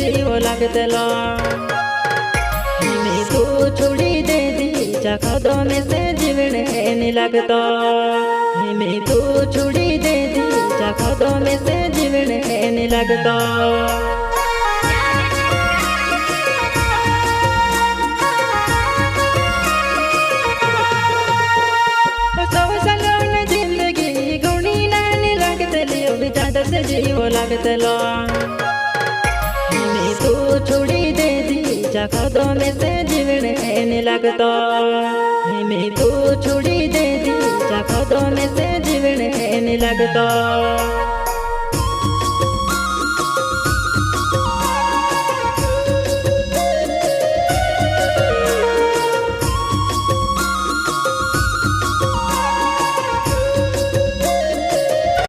जीव लगतलो मैं तू छोड़ी दे दी चाखदो में से जीवन नहीं लगतो मैं तू छोड़ी दे दी चाखदो में से जीवन नहीं लगतो से जीव लगतलो मैं तू छोड़ी दे दी चाखदो में से जीवन नहीं लगतो मैं तू छोड़ी दे दी चाखदो में से जीवन नहीं लगतो।